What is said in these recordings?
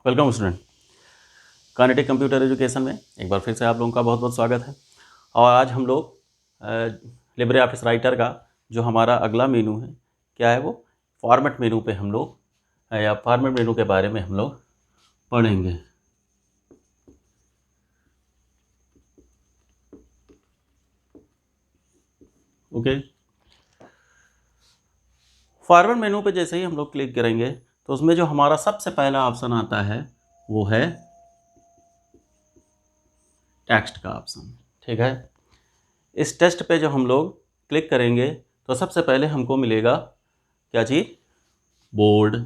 Welcome student. Kinetic computer education में एक बार फिर से आप लोगों का बहुत बहुत स्वागत है। और आज हम लोग लिब्रे ऑफिस राइटर का जो हमारा अगला मेनू है, क्या है वो फॉर्मेट मेनू पे हम लोग या फॉर्मेट मेनू के बारे में हम लोग पढ़ेंगे। ओके, फॉर्मेट मेनू पे जैसे ही हम लोग क्लिक करेंगे तो उसमें जो हमारा सबसे पहला ऑप्शन आता है वो है टेक्स्ट का ऑप्शन। ठीक है, इस टेक्स्ट पे जो हम लोग क्लिक करेंगे तो सबसे पहले हमको मिलेगा क्या चीज़, बोर्ड।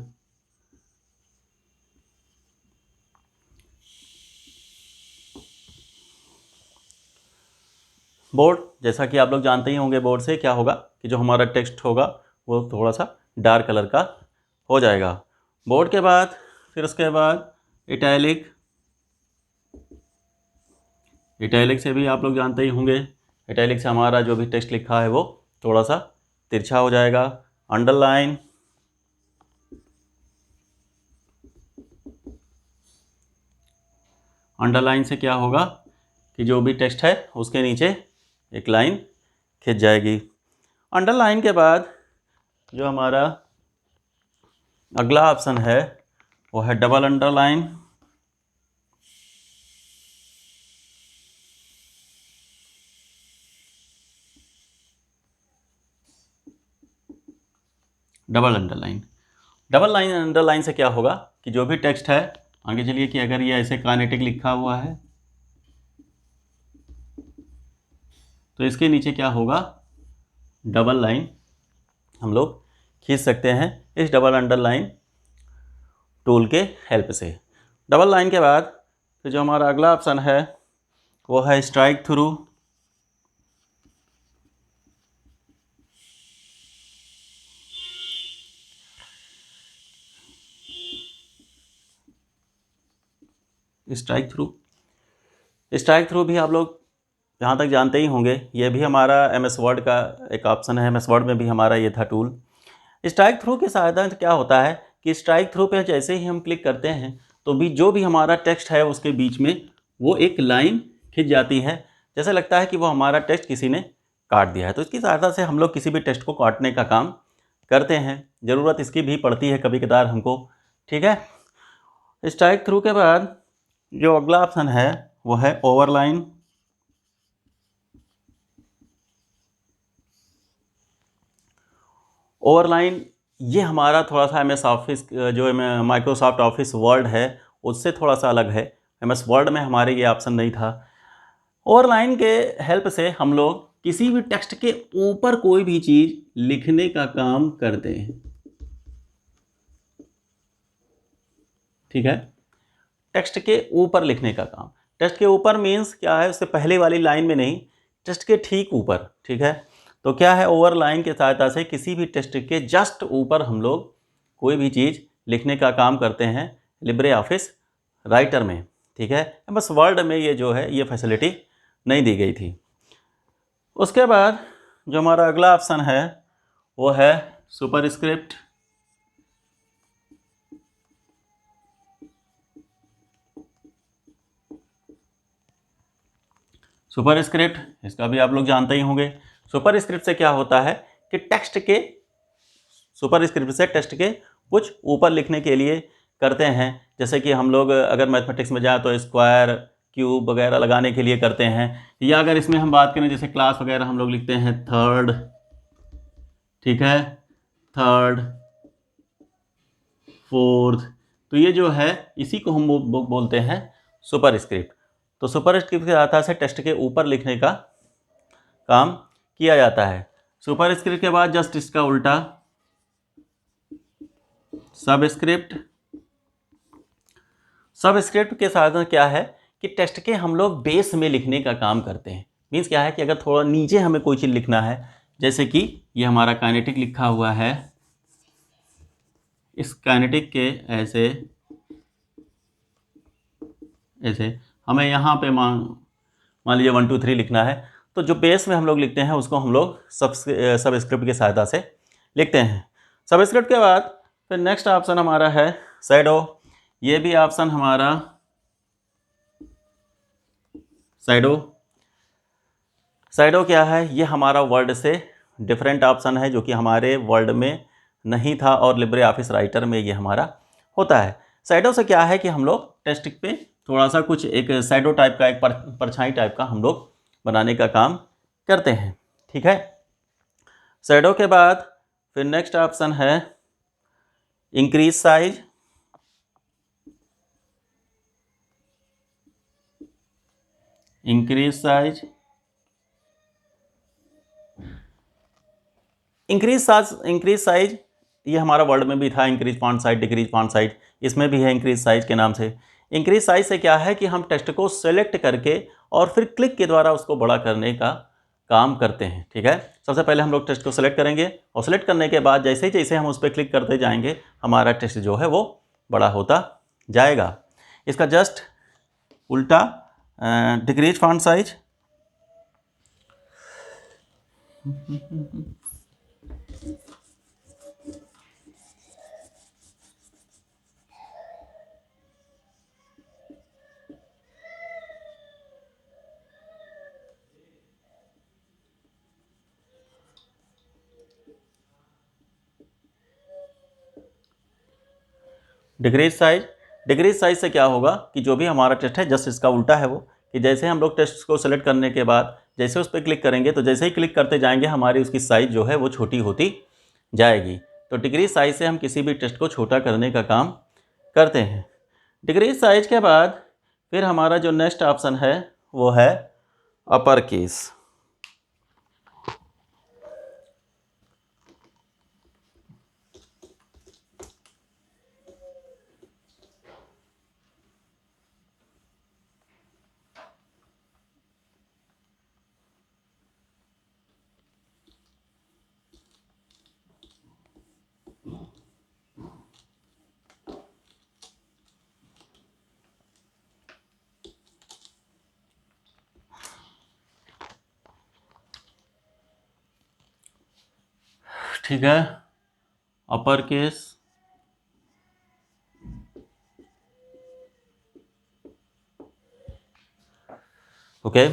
बोर्ड जैसा कि आप लोग जानते ही होंगे, बोर्ड से क्या होगा कि जो हमारा टेक्स्ट होगा वो थोड़ा सा डार्क कलर का हो जाएगा। बोर्ड के बाद फिर उसके बाद इटैलिक। इटैलिक से भी आप लोग जानते ही होंगे, इटैलिक से हमारा जो भी टेक्स्ट लिखा है वो थोड़ा सा तिरछा हो जाएगा। अंडरलाइन, अंडरलाइन से क्या होगा कि जो भी टेक्स्ट है उसके नीचे एक लाइन खिंच जाएगी। अंडरलाइन के बाद जो हमारा अगला ऑप्शन है वो है double underline. Double underline, double line underline से क्या होगा कि जो भी टेक्स्ट है, आगे चलिए, कि अगर ये ऐसे काइनेटिक लिखा हुआ है तो इसके नीचे क्या होगा, डबल लाइन हम लोग खींच सकते हैं इस डबल अंडरलाइन टूल के हेल्प से। डबल लाइन के बाद फिर जो हमारा अगला ऑप्शन है वो है strike through. Strike through, strike through भी आप लोग जहाँ तक जानते ही होंगे, ये भी हमारा MS वर्ड का एक ऑप्शन है। MS वर्ड में भी हमारा ये था टूल। स्ट्राइक थ्रू की सहायता से क्या होता है कि स्ट्राइक थ्रू पे जैसे ही हम क्लिक करते हैं तो भी जो भी हमारा टेक्स्ट है उसके बीच में वो एक लाइन खिंच जाती है, जैसे लगता है कि वो हमारा टेक्स्ट किसी ने काट दिया है। तो इसकी सहायता से हम लोग किसी भी टेक्स्ट को काटने का काम करते हैं, ज़रूरत इसकी भी पड़ती है कभी कदार हमको। ठीक है, स्ट्राइक थ्रू के बाद जो अगला ऑप्शन है वो है ओवरलाइन। ओवरलाइन ये हमारा थोड़ा सा MS ऑफिस जो माइक्रोसॉफ्ट ऑफिस वर्ड है उससे थोड़ा सा अलग है। MS वर्ड में हमारे ये ऑप्शन नहीं था। ओवरलाइन के हेल्प से हम लोग किसी भी टेक्स्ट के ऊपर कोई भी चीज़ लिखने का काम करते हैं। ठीक है, टेक्स्ट के ऊपर लिखने का काम। टेक्स्ट के ऊपर मीन्स क्या है, उससे पहले वाली लाइन में नहीं, टेक्स्ट के ठीक ऊपर। ठीक है, तो क्या है, ओवरलाइन की सहायता से किसी भी टेक्स्ट के जस्ट ऊपर हम लोग कोई भी चीज़ लिखने का काम करते हैं लिब्रे ऑफिस राइटर में। ठीक है, बस वर्ड में ये जो है ये फैसिलिटी नहीं दी गई थी। उसके बाद जो हमारा अगला ऑप्शन है वो है सुपरस्क्रिप्ट। सुपरस्क्रिप्ट इसका भी आप लोग जानते ही होंगे। सुपरस्क्रिप्ट से क्या होता है कि टेक्स्ट के, सुपरस्क्रिप्ट से टेक्स्ट के कुछ ऊपर लिखने के लिए करते हैं। जैसे कि हम लोग अगर मैथमेटिक्स में जाए तो स्क्वायर, क्यूब वगैरह लगाने के लिए करते हैं। या अगर इसमें हम बात करें जैसे क्लास वगैरह हम लोग लिखते हैं थर्ड। ठीक है, थर्ड, फोर्थ, तो ये जो है इसी को हम बोलते हैं सुपरस्क्रिप्ट। तो सुपरस्क्रिप्ट के आधार से टेक्स्ट के ऊपर लिखने का काम किया जाता है। सुपरस्क्रिप्ट के बाद जस्ट इसका उल्टा सबस्क्रिप्ट। सबस्क्रिप्ट के साथ क्या है कि टेक्स्ट के हम लोग बेस में लिखने का काम करते हैं। मीन्स क्या है कि अगर थोड़ा नीचे हमें कोई चीज़ लिखना है, जैसे कि ये हमारा काइनेटिक लिखा हुआ है, इस काइनेटिक के ऐसे ऐसे हमें यहाँ पे मान लीजिए 1 2 3 लिखना है, तो जो बेस में हम लोग लिखते हैं उसको हम लोग सबस्क्रिप्ट की सहायता से लिखते हैं। सबस्क्रिप्ट के बाद फिर नेक्स्ट ऑप्शन हमारा है शैडो। ये भी ऑप्शन हमारा शैडो। शैडो क्या है? ये हमारा वर्ड से डिफरेंट ऑप्शन है जो कि हमारे वर्ड में नहीं था और लिब्रे ऑफिस राइटर में ये हमारा होता है। शैडो से क्या है कि हम लोग टेक्स्ट पे थोड़ा सा कुछ एक शैडो टाइप का, एक परछाई टाइप का हम लोग बनाने का काम करते हैं। ठीक है। शैडो के बाद फिर नेक्स्ट ऑप्शन है increase size. Increase size, increase size ये हमारा वर्ड में भी था, increase font size, decrease font size, इसमें भी है इंक्रीज साइज के नाम से। इंक्रीज साइज से क्या है कि हम टेक्स्ट को सेलेक्ट करके और फिर क्लिक के द्वारा उसको बड़ा करने का काम करते हैं। ठीक है। सबसे पहले हम लोग टेक्स्ट को सेलेक्ट करेंगे और सेलेक्ट करने के बाद जैसे ही जैसे हम उस पर क्लिक करते जाएंगे हमारा टेक्स्ट जो है वो बड़ा होता जाएगा। इसका जस्ट उल्टा decrease font size, decrease size. Decrease size से क्या होगा कि जो भी हमारा टेक्स्ट है जस्ट इसका उल्टा है वो, कि जैसे हम लोग टेक्स्ट को सेलेक्ट करने के बाद जैसे उस पर क्लिक करेंगे तो जैसे ही क्लिक करते जाएंगे हमारी उसकी साइज़ जो है वो छोटी होती जाएगी। तो डिक्रीज साइज से हम किसी भी टेक्स्ट को छोटा करने का काम करते हैं। डिक्रीज साइज के बाद फिर हमारा जो नेक्स्ट ऑप्शन है वो है अपर केस। ठीक है। Upper case, okay.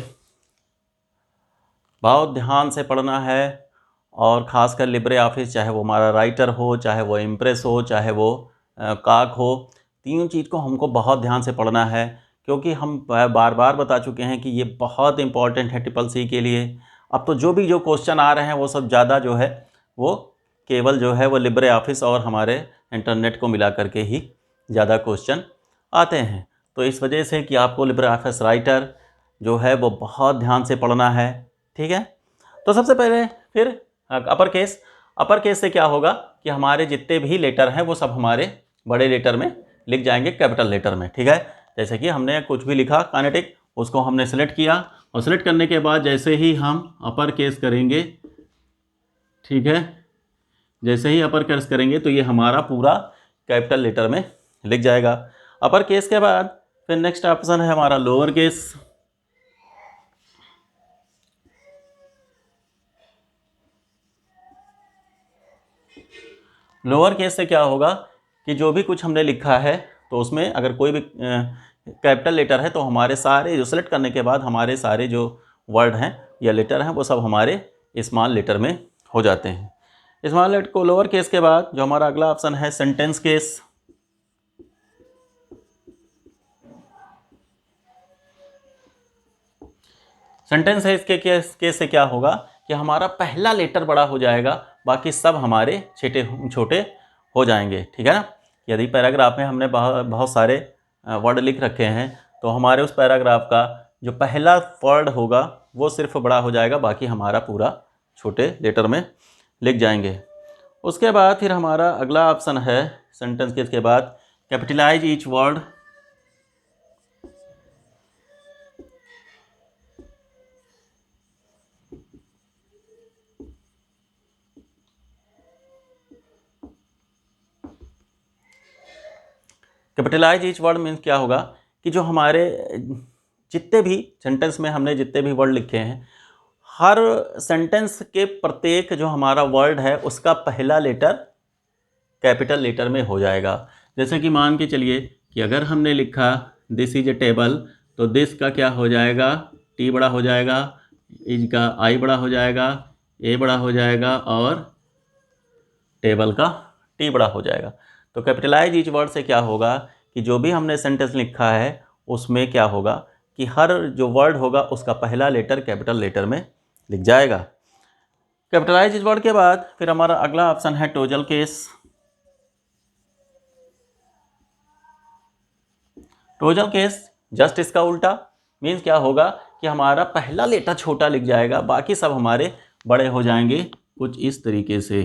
बहुत ध्यान से पढ़ना है और ख़ासकर लिब्रे ऑफिस, चाहे वो हमारा राइटर हो, चाहे वो इम्प्रेस हो, चाहे वो काक हो, तीनों चीज़ को हमको बहुत ध्यान से पढ़ना है क्योंकि हम बार बार बता चुके हैं कि ये बहुत इंपॉर्टेंट है ट्रिपल सी के लिए। अब तो जो भी जो क्वेश्चन आ रहे हैं वो सब ज़्यादा जो है वो केवल जो है वो लिब्रे ऑफिस और हमारे इंटरनेट को मिला करके ही ज़्यादा क्वेश्चन आते हैं। तो इस वजह से कि आपको लिब्रे ऑफिस राइटर जो है वो बहुत ध्यान से पढ़ना है। ठीक है। तो सबसे पहले फिर अपर केस। अपर केस से क्या होगा कि हमारे जितने भी लेटर हैं वो सब हमारे बड़े लेटर में लिख जाएंगे, कैपिटल लेटर में। ठीक है। जैसे कि हमने कुछ भी लिखा काइनेटिक, उसको हमने सेलेक्ट किया और सेलेक्ट करने के बाद जैसे ही हम अपर केस करेंगे, ठीक है, जैसे ही अपर केस करेंगे तो ये हमारा पूरा कैपिटल लेटर में लिख जाएगा। अपर केस के बाद फिर नेक्स्ट ऑप्शन है हमारा लोअर केस। लोअर केस से क्या होगा कि जो भी कुछ हमने लिखा है तो उसमें अगर कोई भी कैपिटल लेटर है तो हमारे सारे जो सेलेक्ट करने के बाद हमारे सारे जो वर्ड हैं या लेटर हैं वो सब हमारे स्मॉल लेटर में हो जाते हैं। स्मॉल लेटर को लोअर केस के बाद जो हमारा अगला ऑप्शन है सेंटेंस केस। सेंटेंस है इसके केस से क्या होगा कि हमारा पहला लेटर बड़ा हो जाएगा, बाकी सब हमारे छोटे छोटे हो जाएंगे। ठीक है ना। यदि पैराग्राफ में हमने बहुत सारे वर्ड लिख रखे हैं तो हमारे उस पैराग्राफ का जो पहला वर्ड होगा वो सिर्फ बड़ा हो जाएगा, बाकी हमारा पूरा छोटे लेटर में लिख जाएंगे। उसके बाद फिर हमारा अगला ऑप्शन है सेंटेंस केस के बाद capitalize each word. Capitalize each word means क्या होगा कि जो हमारे जितने भी सेंटेंस में हमने जितने भी वर्ड लिखे हैं, हर सेंटेंस के प्रत्येक जो हमारा वर्ड है उसका पहला लेटर कैपिटल लेटर में हो जाएगा। जैसे कि मान के चलिए कि अगर हमने लिखा दिस इज ए टेबल, तो दिस का क्या हो जाएगा, टी बड़ा हो जाएगा, इज का आई बड़ा हो जाएगा, ए बड़ा हो जाएगा और टेबल का टी बड़ा हो जाएगा। तो कैपिटलाइज ईच वर्ड से क्या होगा कि जो भी हमने सेंटेंस लिखा है उसमें क्या होगा कि हर जो वर्ड होगा उसका पहला लेटर कैपिटल लेटर में लिख जाएगा। कैपिटलाइज ईच वर्ड के बाद फिर हमारा अगला ऑप्शन है total case. Total case just इसका उल्टा, मीन्स क्या होगा कि हमारा पहला लेटर छोटा लिख जाएगा, बाकी सब हमारे बड़े हो जाएंगे कुछ इस तरीके से।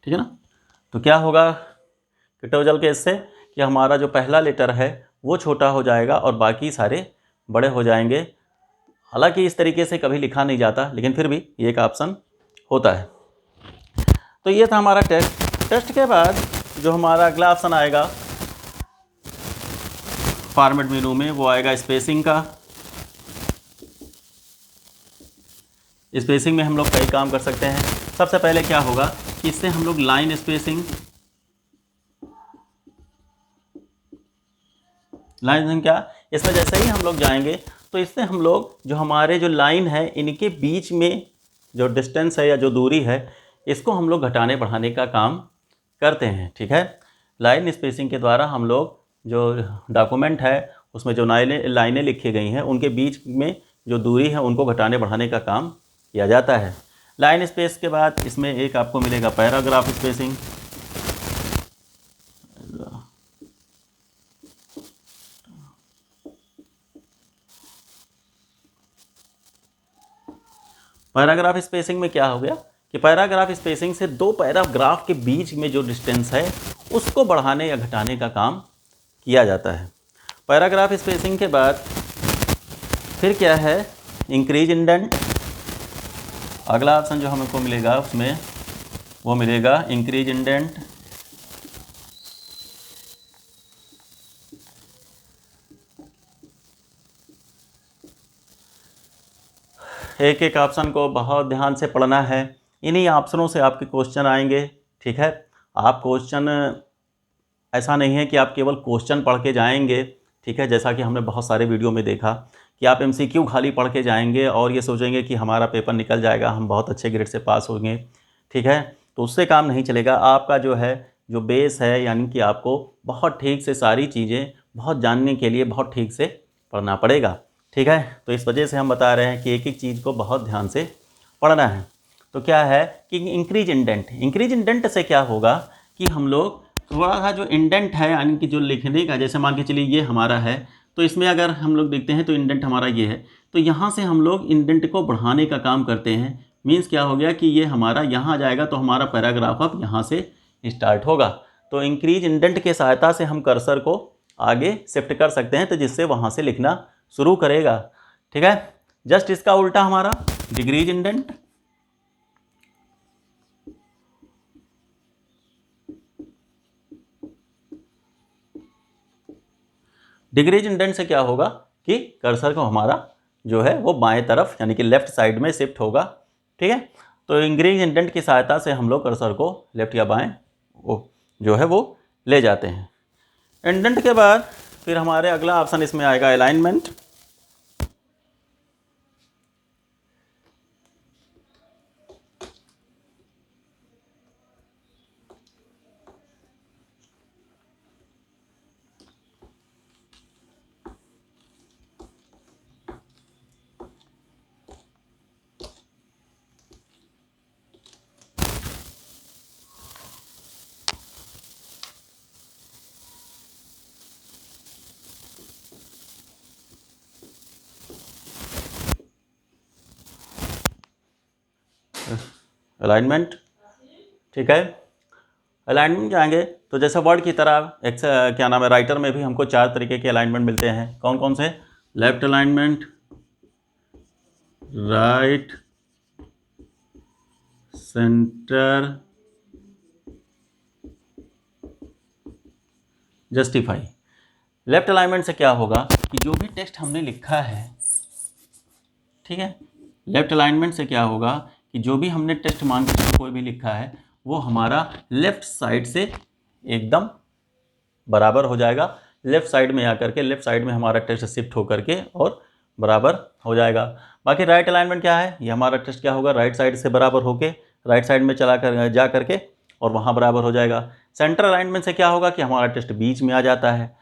ठीक है ना। तो क्या होगा कि टोटल केस से कि हमारा जो पहला लेटर है वो छोटा हो जाएगा और बाकी सारे बड़े हो जाएंगे। हालांकि इस तरीके से कभी लिखा नहीं जाता, लेकिन फिर भी ये एक ऑप्शन होता है। तो ये था हमारा टेस्ट। टेस्ट के बाद जो हमारा अगला ऑप्शन आएगा फॉर्मेट मेनू में, वो आएगा स्पेसिंग का। स्पेसिंग में हम लोग कई काम कर सकते हैं। सबसे पहले क्या होगा कि इससे हम लोग लाइन स्पेसिंग, लाइन क्या, इसमें जैसे ही हम लोग जाएंगे तो इससे हम लोग जो हमारे जो लाइन है इनके बीच में जो डिस्टेंस है या जो दूरी है इसको हम लोग घटाने बढ़ाने का काम करते हैं। ठीक है, लाइन स्पेसिंग के द्वारा हम लोग जो डॉक्यूमेंट है उसमें जो लाइनें लिखी गई हैं उनके बीच में जो दूरी है उनको घटाने बढ़ाने का काम किया जाता है। लाइन स्पेस के बाद इसमें एक आपको मिलेगा पैराग्राफ स्पेसिंग। पैराग्राफ स्पेसिंग में क्या हो गया कि पैराग्राफ स्पेसिंग से दो पैराग्राफ के बीच में जो डिस्टेंस है उसको बढ़ाने या घटाने का काम किया जाता है। पैराग्राफ स्पेसिंग के बाद फिर क्या है, इंक्रीज इंडेंट। अगला ऑप्शन जो हमको मिलेगा उसमें वो मिलेगा इंक्रीज इंडेंट। एक एक ऑप्शन को बहुत ध्यान से पढ़ना है, इन्हीं ऑप्शनों से आपके क्वेश्चन आएंगे। ठीक है, आप क्वेश्चन, ऐसा नहीं है कि आप केवल क्वेश्चन पढ़ के जाएंगे। ठीक है, जैसा कि हमने बहुत सारे वीडियो में देखा कि आप एमसीक्यू खाली पढ़ के जाएंगे और ये सोचेंगे कि हमारा पेपर निकल जाएगा, हम बहुत अच्छे ग्रेड से पास होंगे। ठीक है, तो उससे काम नहीं चलेगा। आपका जो है जो बेस है, यानी कि आपको बहुत ठीक से सारी चीज़ें बहुत जानने के लिए बहुत ठीक से पढ़ना पड़ेगा। ठीक है, तो इस वजह से हम बता रहे हैं कि एक एक चीज़ को बहुत ध्यान से पढ़ना है। तो क्या है कि इंक्रीज इंडेंट, इंक्रीज इंडेंट से क्या होगा कि हम लोग थोड़ा सा जो इंडेंट है यानी कि जो लिखने का, जैसे मान के चलिए ये हमारा है तो इसमें अगर हम लोग देखते हैं तो इंडेंट हमारा ये है, तो यहाँ से हम लोग इंडेंट को बढ़ाने का काम करते हैं। मीन्स क्या हो गया कि ये हमारा यहाँ आ जाएगा तो हमारा पैराग्राफ अब यहाँ से स्टार्ट होगा। तो इंक्रीज इंडेंट के सहायता से हम कर्सर को आगे शिफ्ट कर सकते हैं तो जिससे वहाँ से लिखना शुरू करेगा। ठीक है, जस्ट इसका उल्टा हमारा डिक्रीज इंडेंट। डिक्रीज इंडेंट से क्या होगा कि कर्सर को हमारा जो है वो बाएं तरफ यानी कि लेफ्ट साइड में शिफ्ट होगा। ठीक है, तो इंक्रीज इंडेंट की सहायता से हम लोग कर्सर को लेफ्ट या बाएं वो जो है वो ले जाते हैं। इंडेंट के बाद फिर हमारे अगला ऑप्शन इसमें आएगा अलाइनमेंट। अलाइनमेंट, ठीक है, अलाइनमेंट जाएंगे तो जैसे वर्ड की तरह एक क्या नाम है, राइटर में भी हमको 4 तरीके के अलाइनमेंट मिलते हैं। कौन कौन से? Left alignment, right, centre, justify. Left alignment से क्या होगा कि जो भी टेक्स्ट हमने लिखा है, ठीक है, लेफ़्ट अलाइनमेंट से क्या होगा कि जो भी हमने टेस्ट मान के कोई भी लिखा है वो हमारा लेफ़्ट साइड से एकदम बराबर हो जाएगा, लेफ़्ट साइड में आकर के लेफ़्ट साइड में हमारा टेस्ट शिफ्ट होकर के और बराबर हो जाएगा। बाकी राइट अलाइनमेंट क्या है, ये हमारा टेस्ट क्या होगा, राइट साइड से बराबर होके राइट साइड में चला कर जा करके और वहाँ बराबर हो जाएगा। सेंटर अलाइनमेंट से क्या होगा कि हमारा टेस्ट बीच में आ जाता है।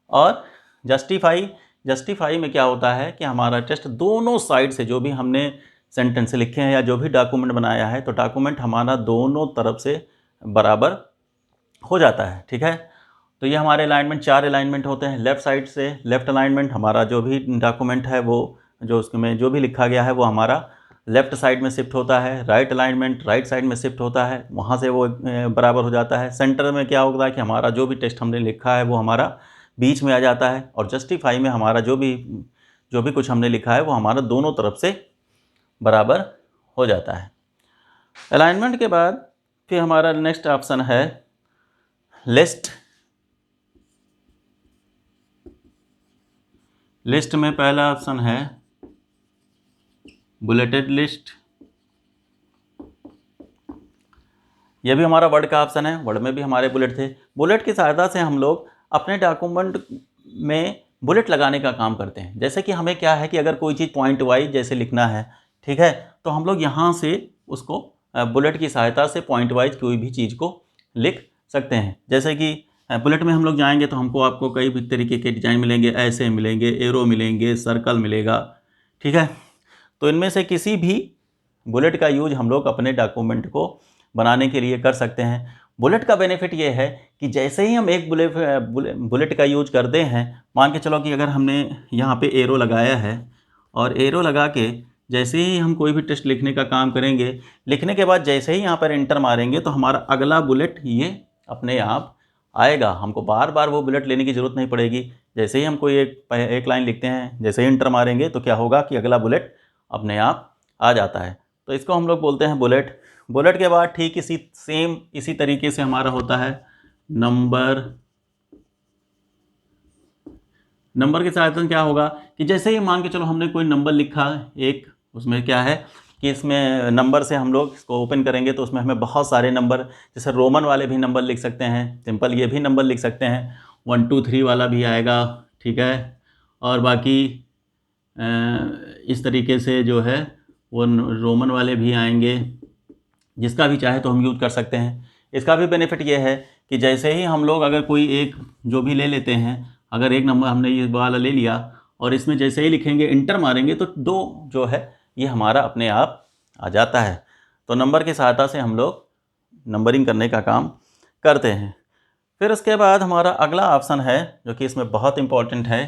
और जस्टिफाई में क्या होता है कि हमारा टेस्ट दोनों साइड से जो भी हमने सेंटेंस लिखे हैं या जो भी डॉक्यूमेंट बनाया है तो डॉक्यूमेंट हमारा दोनों तरफ से बराबर हो जाता है। ठीक है, तो ये हमारे अलाइनमेंट 4 अलाइनमेंट होते हैं। लेफ़्ट साइड से लेफ़्ट अलाइनमेंट, हमारा जो भी डॉक्यूमेंट है वो जो उसमें जो भी लिखा गया है वो हमारा लेफ़्ट साइड में शिफ्ट होता है। राइट अलाइनमेंट राइट साइड में शिफ्ट होता है, वहाँ से वो बराबर हो जाता है। सेंटर में क्या होता है कि हमारा जो भी टेक्स्ट हमने लिखा है वो हमारा बीच में आ जाता है। और जस्टिफाई में हमारा जो भी कुछ हमने लिखा है वो हमारा दोनों तरफ से बराबर हो जाता है। अलाइनमेंट के बाद फिर हमारा नेक्स्ट ऑप्शन है लिस्ट। लिस्ट में पहला ऑप्शन है बुलेटेड लिस्ट। यह भी हमारा वर्ड का ऑप्शन है, वर्ड में भी हमारे बुलेट थे। बुलेट की सहायता से हम लोग अपने डॉक्यूमेंट में बुलेट लगाने का काम करते हैं। जैसे कि हमें क्या है कि अगर कोई चीज़ पॉइंट वाइज जैसे लिखना है, ठीक है, तो हम लोग यहाँ से उसको बुलेट की सहायता से पॉइंट वाइज कोई भी चीज़ को लिख सकते हैं। जैसे कि बुलेट में हम लोग जाएंगे तो हमको आपको कई भी तरीके के डिज़ाइन मिलेंगे, ऐसे मिलेंगे, एरो मिलेंगे, सर्कल मिलेगा। ठीक है, तो इनमें से किसी भी बुलेट का यूज हम लोग अपने डॉक्यूमेंट को बनाने के लिए कर सकते हैं। बुलेट का बेनिफिट ये है कि जैसे ही हम एक बुलेट का यूज करते हैं, मान के चलो कि अगर हमने यहाँ पे एरो लगाया है और एरो लगा के जैसे ही हम कोई भी टेक्स्ट लिखने का काम करेंगे, लिखने के बाद जैसे ही यहाँ पर एंटर मारेंगे तो हमारा अगला बुलेट ये अपने आप आएगा। हमको बार बार वो बुलेट लेने की ज़रूरत नहीं पड़ेगी। जैसे ही हम कोई एक लाइन लिखते हैं, जैसे ही एंटर मारेंगे तो क्या होगा कि अगला बुलेट अपने आप आ जाता है। तो इसको हम लोग बोलते हैं बुलेट। बुलेट के बाद ठीक इसी तरीके से हमारा होता है नंबर। नंबर के साथ क्या होगा कि जैसे ही मान के चलो हमने कोई नंबर लिखा एक, उसमें क्या है कि इसमें नंबर से हम लोग इसको ओपन करेंगे तो उसमें हमें बहुत सारे नंबर, जैसे रोमन वाले भी नंबर लिख सकते हैं, सिंपल ये भी नंबर लिख सकते हैं, 1 2 3 वाला भी आएगा। ठीक है, और बाकी इस तरीके से जो है वो रोमन वाले भी आएंगे, जिसका भी चाहे तो हम यूज़ कर सकते हैं। इसका भी बेनिफिट ये है कि जैसे ही हम लोग अगर कोई एक जो भी ले लेते हैं, अगर एक नंबर हमने ये वाला ले लिया और इसमें जैसे ही लिखेंगे इंटर मारेंगे तो 2 जो है ये हमारा अपने आप आ जाता है। तो नंबर की सहायता से हम लोग नंबरिंग करने का काम करते हैं। फिर उसके बाद हमारा अगला ऑप्शन है जो कि इसमें बहुत इम्पोर्टेंट है,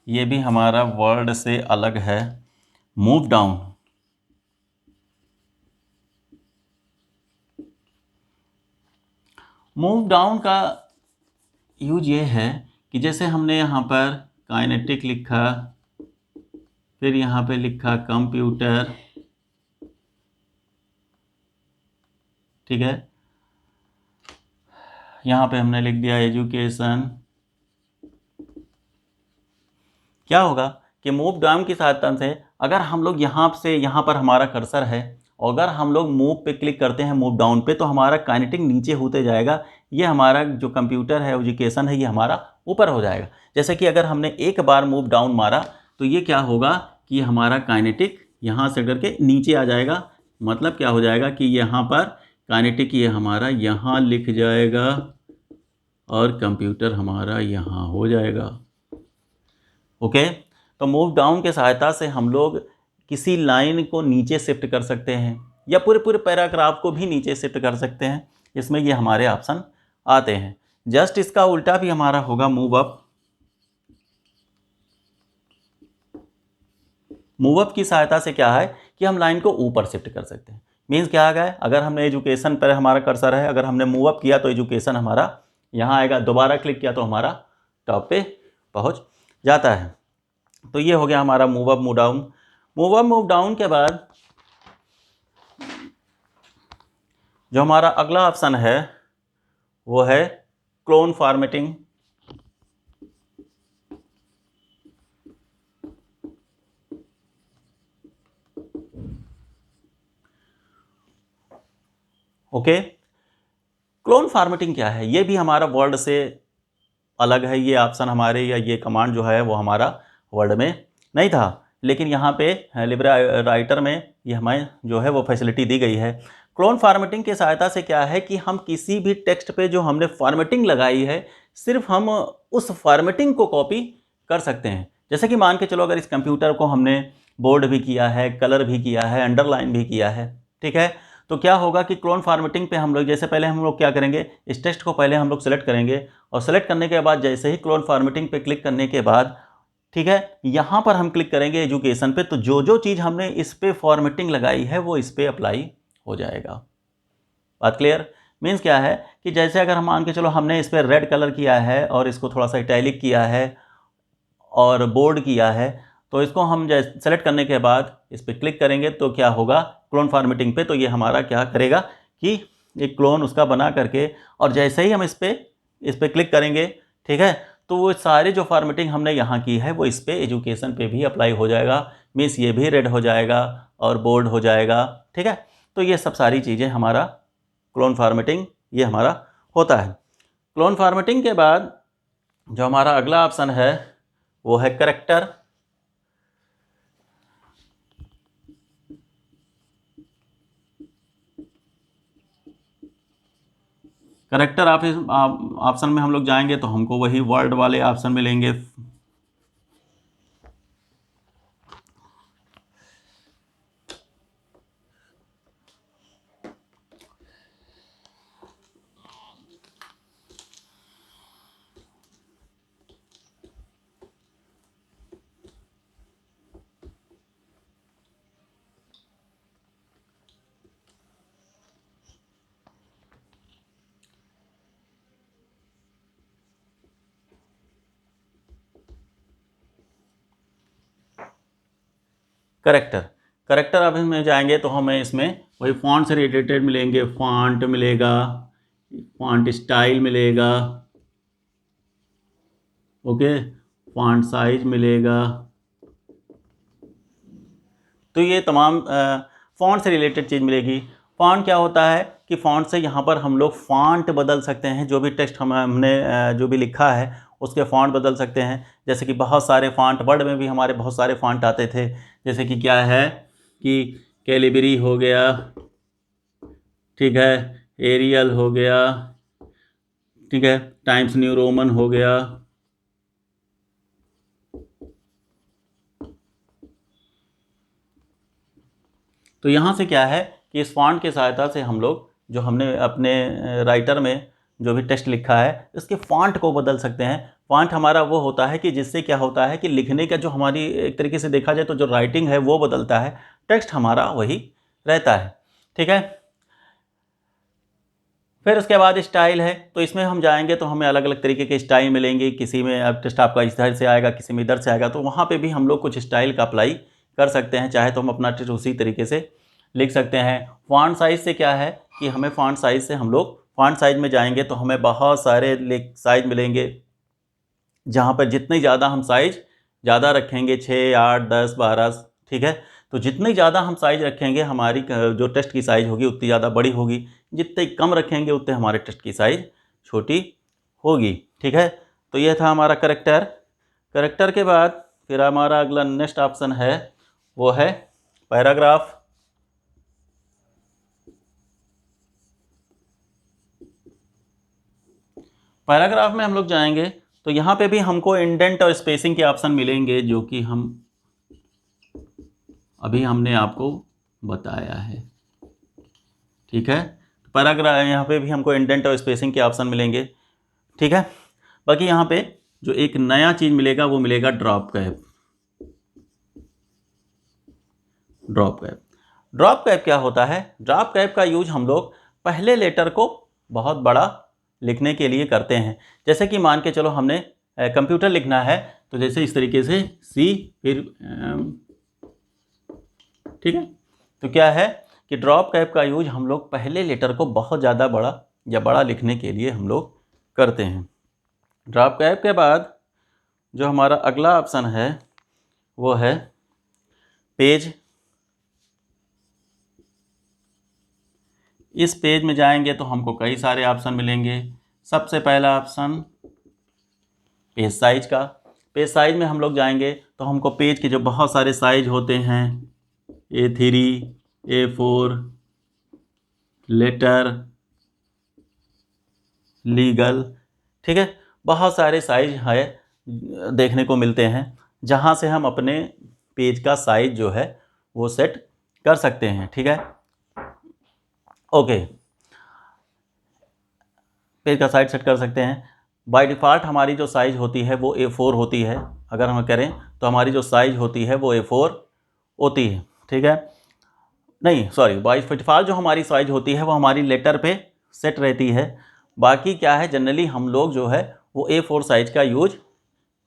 ये भी हमारा वर्ड से अलग है, मूव डाउन। मूव डाउन का यूज ये है कि जैसे हमने यहाँ पर काइनेटिक लिखा, फिर यहाँ पे लिखा कंप्यूटर, ठीक है, यहाँ पे हमने लिख दिया एजुकेशन। क्या होगा कि मूव डाउन की सहायता से अगर हम लोग यहाँ से यहाँ पर हमारा कर्सर है और अगर हम लोग मूव पे क्लिक करते हैं मूव डाउन पे तो हमारा काइनेटिक नीचे होते जाएगा, ये हमारा जो कंप्यूटर है एजुकेशन है ये हमारा ऊपर हो जाएगा। जैसे कि अगर हमने एक बार मूव डाउन मारा तो ये क्या होगा कि हमारा काइनेटिक यहाँ से करके नीचे आ जाएगा। मतलब क्या हो जाएगा कि यहाँ पर काइनेटिक ये हमारा यहाँ लिख जाएगा और कंप्यूटर हमारा यहाँ हो जाएगा। ओके, तो मूव डाउन के सहायता से हम लोग किसी लाइन को नीचे शिफ्ट कर सकते हैं या पूरे पूरे पैराग्राफ को भी नीचे शिफ्ट कर सकते हैं। इसमें ये हमारे ऑप्शन आते हैं। जस्ट इसका उल्टा भी हमारा होगा मूव अप। मूव अप की सहायता से क्या है कि हम लाइन को ऊपर शिफ्ट कर सकते हैं। मीन्स क्या आ गया, अगर हमने एजुकेशन पर हमारा कर्सर है, अगर हमने मूव अप किया तो एजुकेशन हमारा यहाँ आएगा, दोबारा क्लिक किया तो हमारा टॉप पे पहुँच जाता है। तो ये हो गया हमारा move up move down. Move up move down के बाद जो हमारा अगला ऑप्शन है वो है clone formatting. Okay. Clone formatting क्या है, ये भी हमारा वर्ड से अलग है। ये ऑप्शन हमारे या ये कमांड जो है वो हमारा वर्ड में नहीं था, लेकिन यहाँ पे लिब्रा राइटर में ये हमें जो है वो फैसिलिटी दी गई है। क्लोन फॉर्मेटिंग की सहायता से क्या है कि हम किसी भी टेक्स्ट पे जो हमने फॉर्मेटिंग लगाई है, सिर्फ हम उस फॉर्मेटिंग को कॉपी कर सकते हैं। जैसे कि मान के चलो, अगर इस कंप्यूटर को हमने बोल्ड भी किया है, कलर भी किया है, अंडरलाइन भी किया है, ठीक है, तो क्या होगा कि क्लोन फॉर्मेटिंग पे हम लोग, जैसे पहले हम लोग क्या करेंगे, इस टेक्स्ट को पहले हम लोग सेलेक्ट करेंगे, और सेलेक्ट करने के बाद जैसे ही क्लोन फॉर्मेटिंग पे क्लिक करने के बाद, ठीक है, यहाँ पर हम क्लिक करेंगे एजुकेशन पे, तो जो जो चीज़ हमने इस पे फॉर्मेटिंग लगाई है वो इस पे अप्लाई हो जाएगा। बात क्लियर? मीन्स क्या है कि जैसे अगर हम मान के चलो हमने इस पर रेड कलर किया है और इसको थोड़ा सा इटैलिक किया है और बोल्ड किया है, तो इसको हम जैसे सेलेक्ट करने के बाद इस पर क्लिक करेंगे तो क्या होगा, क्लोन फॉर्मेटिंग पे, तो ये हमारा क्या करेगा कि एक क्लोन उसका बना करके, और जैसे ही हम इस पर क्लिक करेंगे, ठीक है, तो वो सारे जो फॉर्मेटिंग हमने यहाँ की है वो इस पर एजुकेशन पे भी अप्लाई हो जाएगा। मीन्स ये भी रेड हो जाएगा और बोल्ड हो जाएगा, ठीक है। तो ये सब सारी चीज़ें हमारा क्लोन फॉर्मेटिंग ये हमारा होता है। क्लोन फॉर्मेटिंग के बाद जो हमारा अगला ऑप्शन है वो है करेक्टर। करेक्टर ऑप्शन में हम लोग जाएंगे तो हमको वही वर्ड वाले ऑप्शन मिलेंगे। करेक्टर करेक्टर ऑप्शन में जाएंगे तो हमें इसमें वही फॉन्ट से रिलेटेड मिलेंगे, फॉन्ट मिलेगा, फॉन्ट स्टाइल मिलेगा, ओके, फॉन्ट साइज मिलेगा। तो ये तमाम फॉन्ट से रिलेटेड चीज़ मिलेगी। फॉन्ट क्या होता है कि फॉन्ट से यहाँ पर हम लोग फॉन्ट बदल सकते हैं, जो भी टेक्स्ट हमने जो भी लिखा है उसके फॉन्ट बदल सकते हैं। जैसे कि बहुत सारे फॉन्ट, वर्ड में भी हमारे बहुत सारे फॉन्ट आते थे, जैसे कि क्या है कि कैलिबरी हो गया, ठीक है, एरियल हो गया, ठीक है, टाइम्स न्यू रोमन हो गया, तो यहाँ से क्या है कि इस फॉन्ट की सहायता से हम लोग जो हमने अपने राइटर में जो भी टेक्स्ट लिखा है इसके फॉन्ट को बदल सकते हैं। फॉन्ट हमारा वो होता है कि जिससे क्या होता है कि लिखने का जो हमारी एक तरीके से देखा जाए तो जो राइटिंग है वो बदलता है, टेक्स्ट हमारा वही रहता है, ठीक है। फिर उसके बाद स्टाइल है, तो इसमें हम जाएंगे तो हमें अलग अलग तरीके के स्टाइल मिलेंगे। किसी में अब टेक्स्ट आपका इधर से आएगा, किसी में इधर से आएगा, तो वहाँ पे भी हम लोग कुछ स्टाइल का अप्लाई कर सकते हैं। चाहे तो हम अपना टेक्स्ट उसी तरीके से लिख सकते हैं। फॉन्ट साइज़ से क्या है कि हमें फॉन्ट साइज़ से हम लोग फॉन्ट साइज़ में जाएंगे तो हमें बहुत सारे साइज़ मिलेंगे, जहाँ पर जितनी ज़्यादा हम साइज़ ज़्यादा रखेंगे, 6, 8, 10, 12, ठीक है, तो जितनी ज़्यादा हम साइज़ रखेंगे हमारी जो टेक्स्ट की साइज़ होगी उतनी ज़्यादा बड़ी होगी, जितने कम रखेंगे उतने हमारे टेक्स्ट की साइज़ छोटी होगी, ठीक है। तो यह था हमारा करेक्टर। करेक्टर के बाद फिर हमारा अगला नेक्स्ट ऑप्शन है वो है पैराग्राफ। पैराग्राफ में हम लोग जाएंगे तो यहाँ पे भी हमको इंडेंट और स्पेसिंग के ऑप्शन मिलेंगे, जो कि हम अभी हमने आपको बताया है, ठीक है। पैराग्राफ यहाँ पे भी हमको इंडेंट और स्पेसिंग के ऑप्शन मिलेंगे, ठीक है। बाकी यहाँ पे जो एक नया चीज़ मिलेगा वो मिलेगा drop cap. Drop cap drop cap क्या होता है? ड्रॉप कैप का यूज हम लोग पहले लेटर को बहुत बड़ा लिखने के लिए करते हैं। जैसे कि मान के चलो हमने कंप्यूटर लिखना है, तो जैसे इस तरीके से सी फिर ठीक है, तो क्या है कि ड्रॉप कैप का यूज हम लोग पहले लेटर को बहुत ज़्यादा बड़ा या बड़ा लिखने के लिए हम लोग करते हैं। ड्रॉप कैप के बाद जो हमारा अगला ऑप्शन है वो है पेज। इस पेज में जाएंगे तो हमको कई सारे ऑप्शन मिलेंगे। सबसे पहला ऑप्शन पेज साइज का। पेज साइज में हम लोग जाएंगे तो हमको पेज के जो बहुत सारे साइज होते हैं, A3, A4, लेटर, लीगल, ठीक है, बहुत सारे साइज है देखने को मिलते हैं, जहाँ से हम अपने पेज का साइज जो है वो सेट कर सकते हैं। ठीक है, ओके, पेज का साइज सेट कर सकते हैं। बाय डिफ़ॉल्ट हमारी जो साइज़ होती है वो A4 होती है। अगर हम करें तो हमारी जो साइज़ होती है वो A4 होती है। ठीक है, नहीं सॉरी, बाय डिफ़ॉल्ट जो हमारी साइज़ होती है वो हमारी लेटर पे सेट रहती है। बाकी क्या है, जनरली हम लोग जो है वो A4 साइज़ का यूज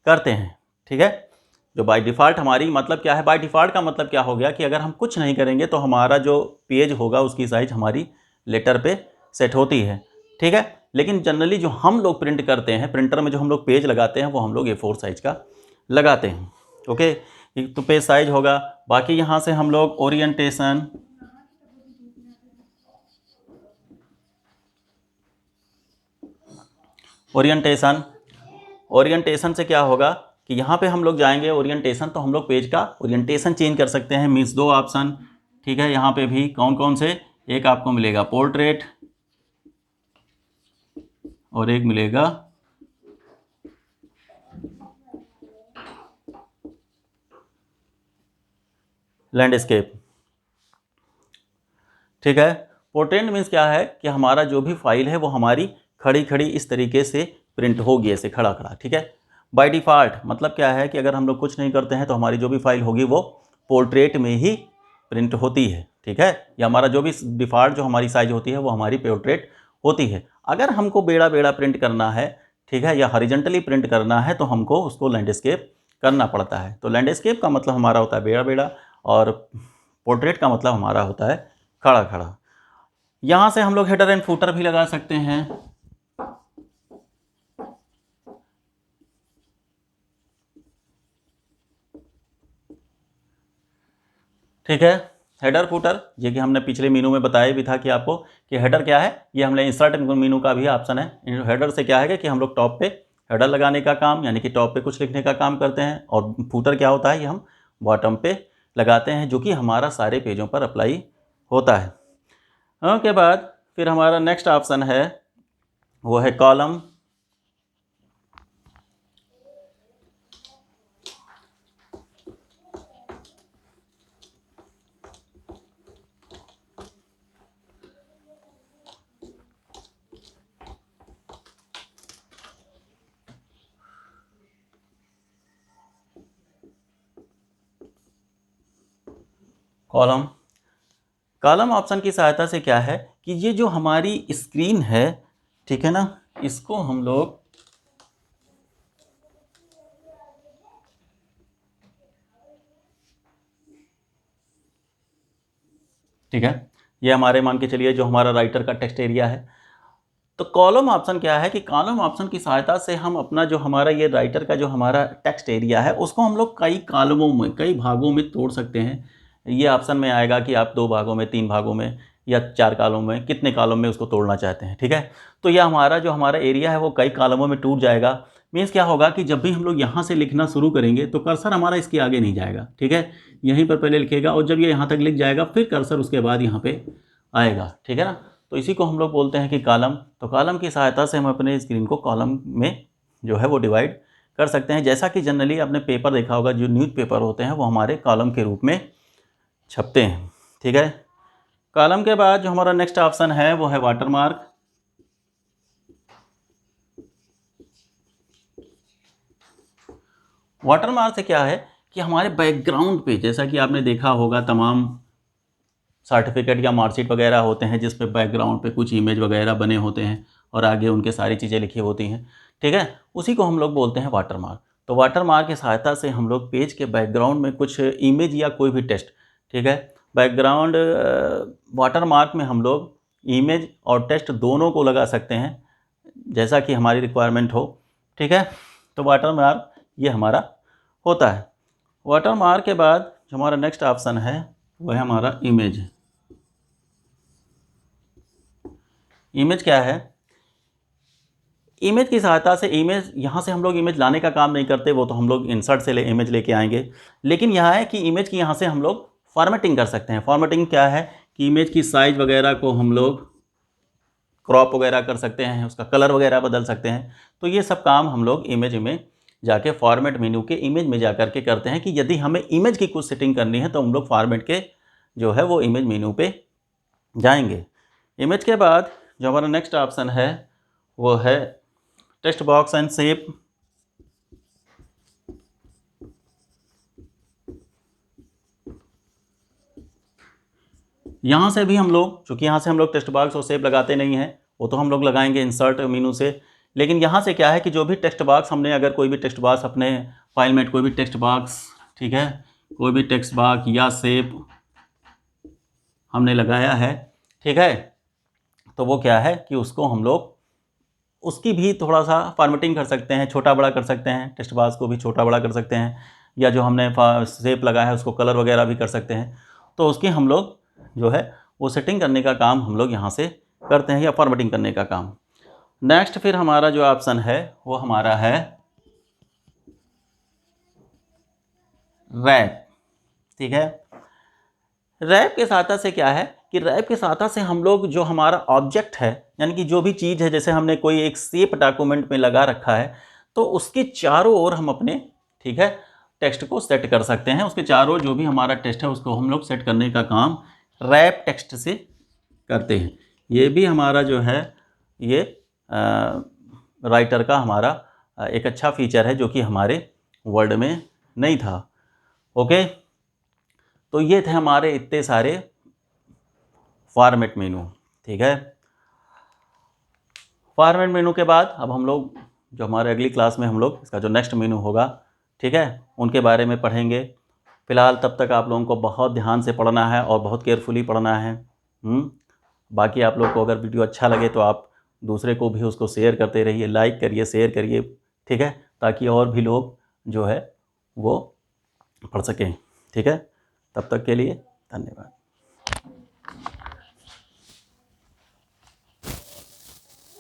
करते हैं। ठीक है, जो बाय डिफ़ॉल्ट हमारी मतलब क्या है, बाय डिफ़ॉल्ट का मतलब क्या हो गया कि अगर हम कुछ नहीं करेंगे तो हमारा जो पेज होगा उसकी साइज़ हमारी लेटर पे सेट होती है। ठीक है, लेकिन जनरली जो हम लोग प्रिंट करते हैं, प्रिंटर में जो हम लोग पेज लगाते हैं वो हम लोग A4 साइज़ का लगाते हैं। ओके, तो पेज साइज होगा। बाकी यहाँ से हम लोग ओरिएंटेशन, ओरिएंटेशन से क्या होगा कि यहाँ पे हम लोग जाएंगे ओरिएंटेशन, तो हम लोग पेज का ओरिएंटेशन चेंज कर सकते हैं। मीन्स दो ऑप्शन, ठीक है, यहाँ पे भी कौन कौन से, एक आपको मिलेगा पोर्ट्रेट और एक मिलेगा लैंडस्केप। ठीक है, पोर्ट्रेट मीन्स क्या है कि हमारा जो भी फाइल है वो हमारी खड़ी खड़ी इस तरीके से प्रिंट होगी, ऐसे खड़ा खड़ा। ठीक है, बाय डिफ़ॉल्ट मतलब क्या है कि अगर हम लोग कुछ नहीं करते हैं तो हमारी जो भी फाइल होगी वो पोर्ट्रेट में ही प्रिंट होती है। ठीक है, या हमारा जो भी डिफ़ॉल्ट जो हमारी साइज होती है वो हमारी पोर्ट्रेट होती है। अगर हमको बेड़ा बेड़ा प्रिंट करना है, ठीक है, या हॉरिजॉन्टली प्रिंट करना है तो हमको उसको लैंडस्केप करना पड़ता है। तो लैंडस्केप का मतलब हमारा होता है बेड़ा बेड़ा, और पोर्ट्रेट का मतलब हमारा होता है खड़ा खड़ा। यहाँ से हम लोग हेडर एंड फुटर भी लगा सकते हैं। ठीक है, हेडर फुटर, ये कि हमने पिछले मीनू में बताया भी था कि आपको कि हेडर क्या है, ये हमने इंसर्ट मीनू का भी ऑप्शन है। हेडर से क्या है कि हम लोग टॉप पे हेडर लगाने का काम, यानी कि टॉप पे कुछ लिखने का काम करते हैं, और फुटर क्या होता है, ये हम बॉटम पे लगाते हैं, जो कि हमारा सारे पेजों पर अप्लाई होता है। उसके बाद फिर हमारा नेक्स्ट ऑप्शन है वो है कॉलम। कॉलम, कॉलम ऑप्शन की सहायता से क्या है कि ये जो हमारी स्क्रीन है, ठीक है ना, इसको हम लोग ठीक है, ये हमारे मान के चलिए जो हमारा राइटर का टेक्स्ट एरिया है। तो कॉलम ऑप्शन क्या है कि कॉलम ऑप्शन की सहायता से हम अपना जो हमारा ये राइटर का जो हमारा टेक्स्ट एरिया है उसको हम लोग कई कॉलमों में, कई भागों में तोड़ सकते हैं। ये ऑप्शन में आएगा कि आप 2 भागों में, 3 भागों में या 4 कॉलम में, कितने कॉलम में उसको तोड़ना चाहते हैं। ठीक है, तो यह हमारा जो हमारा एरिया है वो कई कॉलमों में टूट जाएगा। मीन्स क्या होगा कि जब भी हम लोग यहाँ से लिखना शुरू करेंगे तो कर्सर हमारा इसके आगे नहीं जाएगा। ठीक है, यहीं पर पहले लिखेगा और जब ये यहाँ तक लिख जाएगा फिर कर्सर उसके बाद यहाँ पे आएगा। ठीक है ना, तो इसी को हम लोग बोलते हैं कि कॉलम। तो कॉलम की सहायता से हम अपने स्क्रीन को कॉलम में जो है वो डिवाइड कर सकते हैं। जैसा कि जनरली आपने पेपर देखा होगा, जो न्यूज़पेपर होते हैं वो हमारे कॉलम के रूप में छपते हैं। ठीक है, कॉलम के बाद जो हमारा नेक्स्ट ऑप्शन है वो है वाटरमार्क। वाटरमार्क से क्या है कि हमारे बैकग्राउंड पे, जैसा कि आपने देखा होगा तमाम सर्टिफिकेट या मार्कशीट वगैरह होते हैं जिस पे बैकग्राउंड पे कुछ इमेज वगैरह बने होते हैं और आगे उनके सारी चीज़ें लिखी होती हैं। ठीक है, उसी को हम लोग बोलते हैं वाटरमार्क। तो वाटरमार्क की सहायता से हम लोग पेज के बैकग्राउंड में कुछ इमेज या कोई भी टेक्स्ट, ठीक है, बैकग्राउंड वाटरमार्क में हम लोग इमेज और टेक्स्ट दोनों को लगा सकते हैं जैसा कि हमारी रिक्वायरमेंट हो। ठीक है, तो वाटरमार्क ये हमारा होता है। वाटरमार्क के बाद जो हमारा नेक्स्ट ऑप्शन है वह है हमारा इमेज। इमेज क्या है, इमेज की सहायता से इमेज यहाँ से हम लोग इमेज लाने का काम नहीं करते, वो तो हम लोग इंसर्ट से इमेज लेके आएंगे। लेकिन यहाँ है कि इमेज की यहाँ से हम लोग फॉर्मेटिंग कर सकते हैं। फॉर्मेटिंग क्या है कि इमेज की साइज वगैरह को हम लोग क्रॉप वगैरह कर सकते हैं, उसका कलर वगैरह बदल सकते हैं। तो ये सब काम हम लोग इमेज में जाके फॉर्मेट मेन्यू के इमेज में जा कर के करते हैं कि यदि हमें इमेज की कुछ सेटिंग करनी है तो हम लोग फॉर्मेट के जो है वो इमेज मेन्यू पे जाएंगे। इमेज के बाद जो हमारा नेक्स्ट ऑप्शन है वो है टेक्स्ट बॉक्स एंड शेप। यहाँ से भी हम लोग, चूँकि यहाँ से हम लोग टेक्स्ट बॉक्स और शेप लगाते नहीं हैं, वो तो हम लोग लगाएंगे इंसर्ट मेनू से। लेकिन यहाँ से क्या है कि जो भी टेक्स्ट बॉक्स हमने, अगर कोई भी टेक्स्ट बॉक्स अपने फाइल में कोई भी टेक्स्ट बॉक्स, ठीक है, कोई भी टेक्स्ट बॉक्स या शेप हमने लगाया है, ठीक है, तो वो क्या है कि उसको हम लोग उसकी भी थोड़ा सा फॉर्मेटिंग कर सकते हैं, छोटा बड़ा कर सकते हैं, टेक्स्ट बॉक्स को भी छोटा बड़ा कर सकते हैं, या जो हमने शेप लगाया है उसको कलर वगैरह भी कर सकते हैं। तो उसकी हम लोग जो है वो सेटिंग करने का काम हम लोग यहाँ से करते हैं, या फॉर्मेटिंग करने का काम। नेक्स्ट फिर हमारा जो ऑप्शन है वो हमारा है रैप, ठीक है। रैप के सहायता से क्या है कि रैप के सहायता से हम लोग जो हमारा ऑब्जेक्ट है, यानी कि जो भी चीज़ है, जैसे हमने कोई एक शेप डॉक्यूमेंट में लगा रखा है, तो उसके चारों ओर हम अपने, ठीक है, टेक्स्ट को सेट कर सकते हैं। उसके चारों जो भी हमारा टेक्स्ट है उसको हम लोग सेट करने का काम रैप टेक्स्ट से करते हैं। ये भी हमारा जो है ये राइटर का हमारा एक अच्छा फीचर है जो कि हमारे वर्ड में नहीं था। ओके, तो ये थे हमारे इतने सारे फॉर्मेट मेनू, ठीक है। फॉर्मेट मेनू के बाद अब हम लोग जो हमारे अगली क्लास में हम लोग इसका जो नेक्स्ट मेनू होगा, ठीक है, उनके बारे में पढ़ेंगे। फ़िलहाल तब तक आप लोगों को बहुत ध्यान से पढ़ना है और बहुत केयरफुली पढ़ना है। बाकी आप लोग को अगर वीडियो अच्छा लगे तो आप दूसरे को भी उसको शेयर करते रहिए, लाइक करिए, शेयर करिए, ठीक है, ताकि और भी लोग जो है वो पढ़ सकें, ठीक है। तब तक के लिए धन्यवाद।